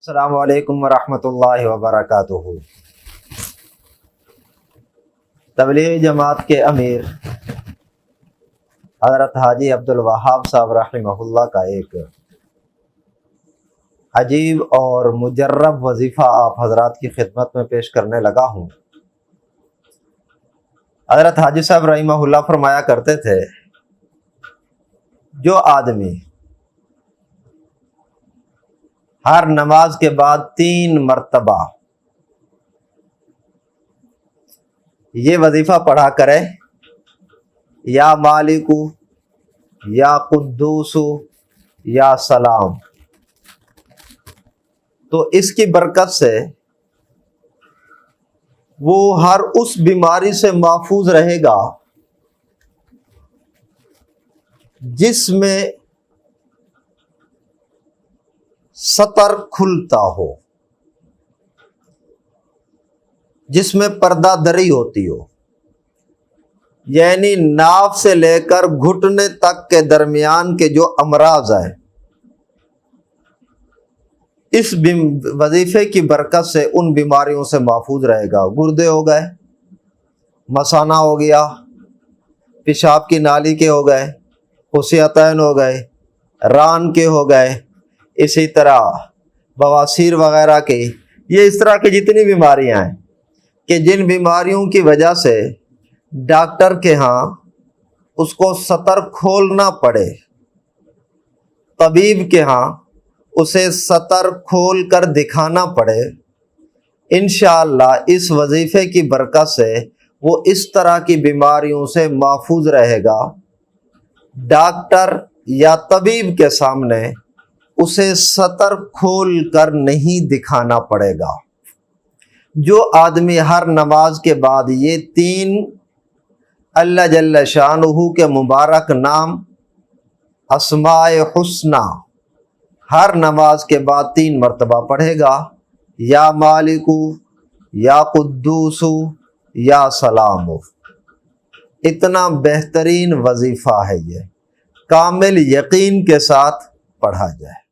السلام علیکم ورحمۃ اللہ وبرکاتہ۔ تبلیغی جماعت کے امیر حضرت حاجی عبدالوہاب صاحب رحمہ اللہ کا ایک عجیب اور مجرب وظیفہ آپ حضرات کی خدمت میں پیش کرنے لگا ہوں۔ حضرت حاجی صاحب رحمہ اللہ فرمایا کرتے تھے، جو آدمی ہر نماز کے بعد 3 مرتبہ یہ وظیفہ پڑھا کرے، یا مالک یا قدوس یا سلام، تو اس کی برکت سے وہ ہر اس بیماری سے محفوظ رہے گا جس میں سطر کھلتا ہو، جس میں پردہ دری ہوتی ہو، یعنی ناف سے لے کر گھٹنے تک کے درمیان کے جو امراض ہیں، اس وظیفے کی برکت سے ان بیماریوں سے محفوظ رہے گا۔ گردے ہو گئے، مثانہ ہو گیا، پیشاب کی نالی کے ہو گئے، خصیتین ہو گئے، ران کے ہو گئے، اسی طرح بواسیر وغیرہ کے، یہ اس طرح کی جتنی بیماریاں ہیں کہ جن بیماریوں کی وجہ سے ڈاکٹر کے ہاں اس کو سطر کھولنا پڑے، طبیب کے ہاں اسے سطر کھول کر دکھانا پڑے، انشاءاللہ اس وظیفے کی برکت سے وہ اس طرح کی بیماریوں سے محفوظ رہے گا۔ ڈاکٹر یا طبیب کے سامنے اسے سطر کھول کر نہیں دکھانا پڑے گا۔ جو آدمی ہر نماز کے بعد یہ 3 اللہ جل شانہ کے مبارک نام اسماء حسنی ہر نماز کے بعد 3 مرتبہ پڑھے گا، یا مالک یا قدوس یا سلام، اتنا بہترین وظیفہ ہے، یہ کامل یقین کے ساتھ پڑھا جائے۔